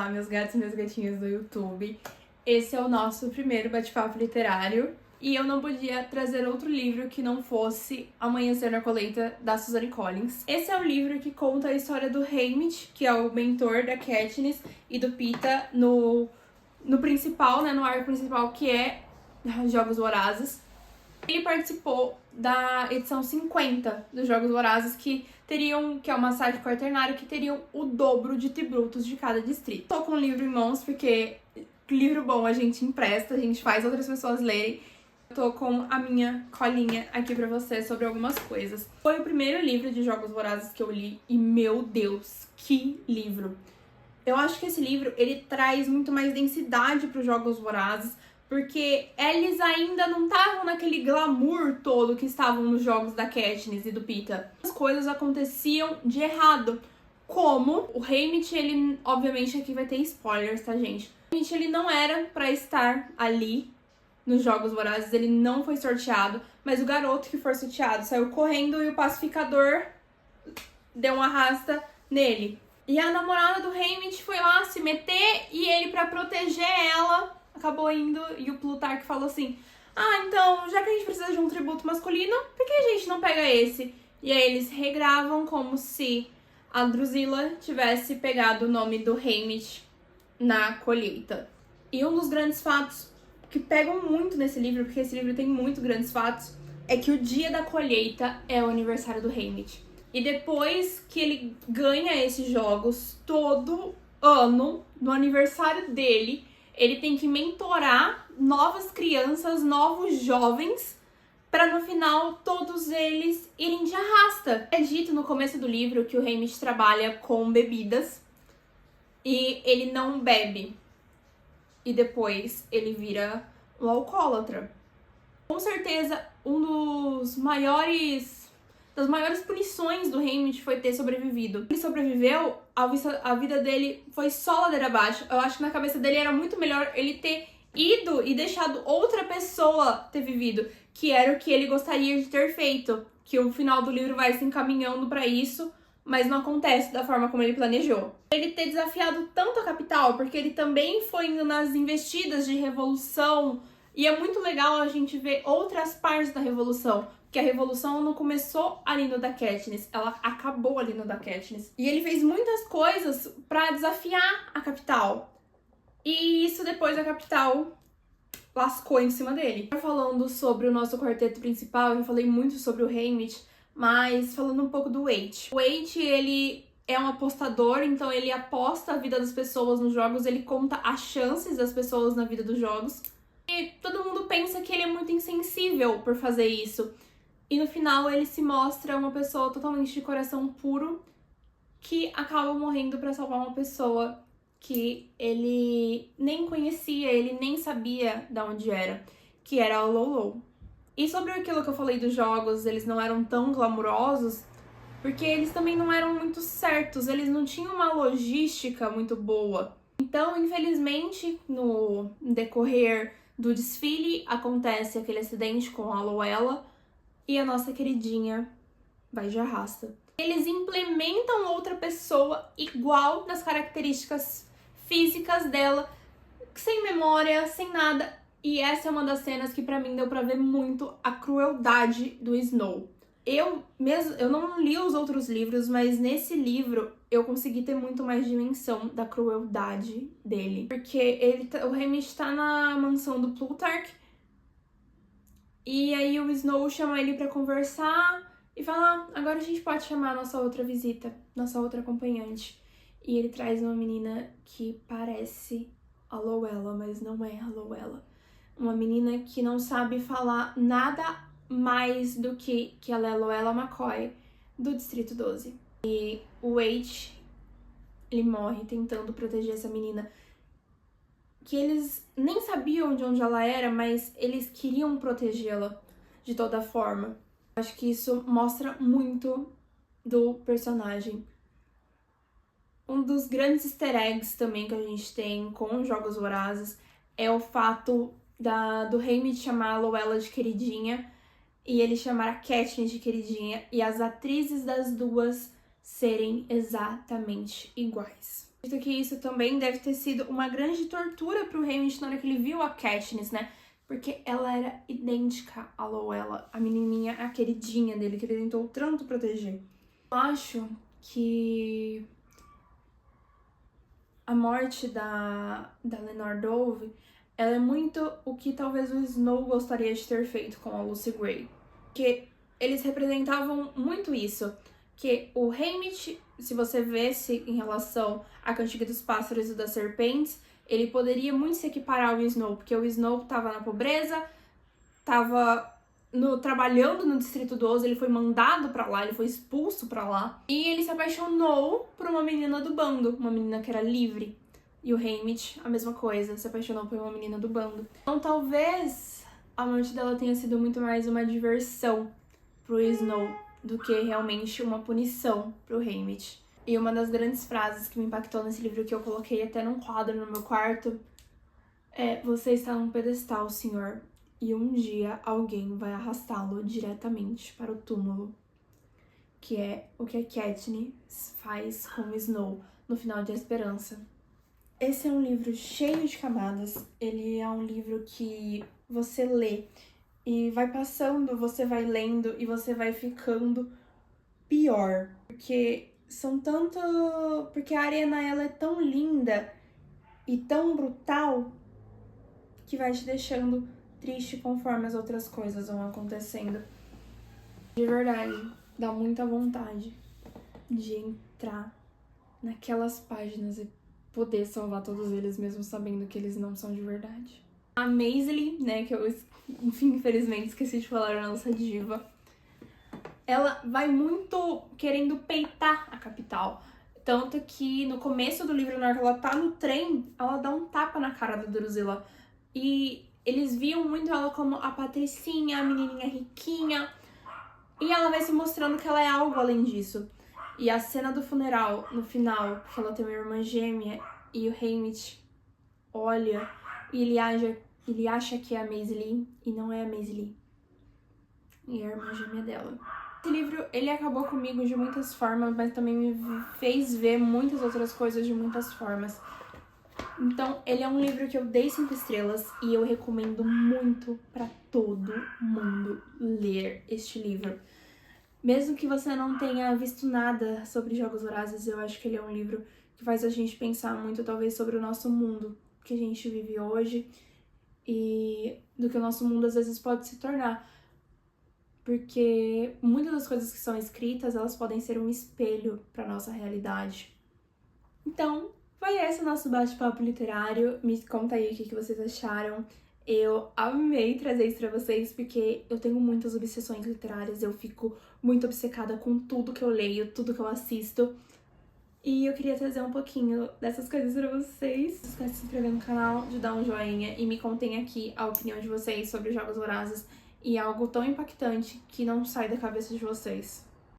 Olá, meus gatos e minhas gatinhas do YouTube. Esse é o nosso primeiro bate-papo literário e eu não podia trazer outro livro que não fosse Amanhecer na Colheita, da Suzanne Collins. Esse é o livro que conta a história do Haymitch, que é o mentor da Katniss e do Peeta no principal, né, no arco principal, que é Jogos Vorazes. Ele participou da edição 50 dos Jogos Vorazes, que é uma site quaternário, que teriam o dobro de tributos de cada distrito. Tô com o livro em mãos, porque livro bom a gente empresta, a gente faz outras pessoas lerem. Eu tô com a minha colinha aqui pra vocês sobre algumas coisas. Foi o primeiro livro de Jogos Vorazes que eu li e, meu Deus, que livro! Eu acho que esse livro, ele traz muito mais densidade para os Jogos Vorazes, porque eles ainda não estavam naquele glamour todo que estavam nos jogos da Katniss e do Peeta. As coisas aconteciam de errado, como o Haymitch, ele, obviamente aqui vai ter spoilers, tá, gente? O Haymitch, ele não era pra estar ali nos Jogos Vorazes, ele não foi sorteado, mas o garoto que foi sorteado saiu correndo e o pacificador deu um arrasta nele. E a namorada do Haymitch foi lá se meter e ele, pra proteger ela, acabou indo, e o Plutarch falou assim: ah, então, já que a gente precisa de um tributo masculino, por que a gente não pega esse? E aí eles regravam como se a Drusilla tivesse pegado o nome do Haymitch na colheita. E um dos grandes fatos que pegam muito nesse livro, porque esse livro tem muitos grandes fatos, é que o dia da colheita é o aniversário do Haymitch. E depois que ele ganha esses jogos, todo ano, no aniversário dele, ele tem que mentorar novas crianças, novos jovens, para no final todos eles irem de arrasta. É dito no começo do livro que o Haymitch trabalha com bebidas e ele não bebe. E depois ele vira um alcoólatra. Com certeza, das maiores punições do Haymitch foi ter sobrevivido. Ele sobreviveu, a vida dele foi só ladeira abaixo. Eu acho que na cabeça dele era muito melhor ele ter ido e deixado outra pessoa ter vivido, que era o que ele gostaria de ter feito. Que o final do livro vai se encaminhando pra isso, mas não acontece da forma como ele planejou. Ele ter desafiado tanto a capital, porque ele também foi indo nas investidas de revolução, e é muito legal a gente ver outras partes da revolução. Porque a revolução não começou ali no da Katniss, ela acabou ali no da Katniss. E ele fez muitas coisas pra desafiar a capital. E isso depois a capital lascou em cima dele. Falando sobre o nosso quarteto principal, eu falei muito sobre o Haymitch, mas falando um pouco do Waite. O Waite, ele é um apostador, então ele aposta a vida das pessoas nos jogos, ele conta as chances das pessoas na vida dos jogos. E todo mundo pensa que ele é muito insensível por fazer isso. E no final ele se mostra uma pessoa totalmente de coração puro, que acaba morrendo pra salvar uma pessoa que ele nem conhecia, ele nem sabia de onde era, que era a Lolo. E sobre aquilo que eu falei dos jogos, eles não eram tão glamurosos, porque eles também não eram muito certos, eles não tinham uma logística muito boa. Então, infelizmente, no decorrer do desfile, acontece aquele acidente com a Loella, e a nossa queridinha vai de arrasta. Eles implementam outra pessoa igual nas características físicas dela, sem memória, sem nada. E essa é uma das cenas que pra mim deu pra ver muito a crueldade do Snow. Eu não li os outros livros, mas nesse livro eu consegui ter muito mais dimensão da crueldade dele. Porque o Haymitch tá na mansão do Plutarch, e aí o Snow chama ele pra conversar e fala: ah, agora a gente pode chamar a nossa outra visita, nossa outra acompanhante. E ele traz uma menina que parece a Loella, mas não é a Loella. Uma menina que não sabe falar nada mais do que ela é Loella McCoy, do Distrito 12. E o Waite, ele morre tentando proteger essa menina, que eles nem sabiam de onde ela era, mas eles queriam protegê-la de toda forma. Acho que isso mostra muito do personagem. Um dos grandes easter eggs também que a gente tem com Jogos Vorazes é o fato do Haymitch chamar a Loella de queridinha e ele chamar a Katniss de queridinha, e as atrizes das duas serem exatamente iguais. Acredito que isso também deve ter sido uma grande tortura pro Haymitch na hora que ele viu a Katniss, né? Porque ela era idêntica à Luella, a menininha, a queridinha dele, que ele tentou tanto proteger. Eu acho que a morte da Lenore Dove, ela é muito o que talvez o Snow gostaria de ter feito com a Lucy Gray. Porque eles representavam muito isso. Que o Haymitch, se você vesse em relação à Cantiga dos Pássaros e das Serpentes, ele poderia muito se equiparar ao Snow, porque o Snow tava na pobreza, tava trabalhando no Distrito 12, ele foi mandado pra lá, ele foi expulso pra lá, e ele se apaixonou por uma menina do bando, uma menina que era livre. E o Haymitch, a mesma coisa, se apaixonou por uma menina do bando. Então talvez a morte dela tenha sido muito mais uma diversão pro Snow do que realmente uma punição pro Haymitch. E uma das grandes frases que me impactou nesse livro, que eu coloquei até num quadro no meu quarto, é: "Você está num pedestal, senhor, e um dia alguém vai arrastá-lo diretamente para o túmulo." Que é o que a Katniss faz com o Snow no final de A Esperança. Esse é um livro cheio de camadas. Ele é um livro que você lê e vai passando, você vai lendo e você vai ficando pior. Porque porque a Arena, ela é tão linda e tão brutal que vai te deixando triste conforme as outras coisas vão acontecendo. De verdade, dá muita vontade de entrar naquelas páginas e poder salvar todos eles, mesmo sabendo que eles não são de verdade. A Maisie, né, que eu, infelizmente, esqueci de falar a nossa diva, ela vai muito querendo peitar a capital. Tanto que no começo do livro, na hora que ela tá no trem, ela dá um tapa na cara da Drusilla. E eles viam muito ela como a patricinha, a menininha riquinha. E ela vai se mostrando que ela é algo além disso. E a cena do funeral, no final, que ela tem uma irmã gêmea, e o Haymitch olha e ele acha que é a Maisie e não é a Maisie. E é a irmã gêmea dela. Esse livro, ele acabou comigo de muitas formas, mas também me fez ver muitas outras coisas de muitas formas. Então, ele é um livro que eu dei 5 estrelas e eu recomendo muito pra todo mundo ler este livro. Mesmo que você não tenha visto nada sobre Jogos Vorazes, eu acho que ele é um livro que faz a gente pensar muito, talvez, sobre o nosso mundo que a gente vive hoje e do que o nosso mundo às vezes pode se tornar. Porque muitas das coisas que são escritas, elas podem ser um espelho para nossa realidade. Então, foi esse o nosso bate-papo literário. Me conta aí o que vocês acharam. Eu amei trazer isso pra vocês, porque eu tenho muitas obsessões literárias. Eu fico muito obcecada com tudo que eu leio, tudo que eu assisto. E eu queria trazer um pouquinho dessas coisas pra vocês. Não esquece de se inscrever no canal, de dar um joinha e me contem aqui a opinião de vocês sobre Jogos Vorazes e algo tão impactante que não sai da cabeça de vocês.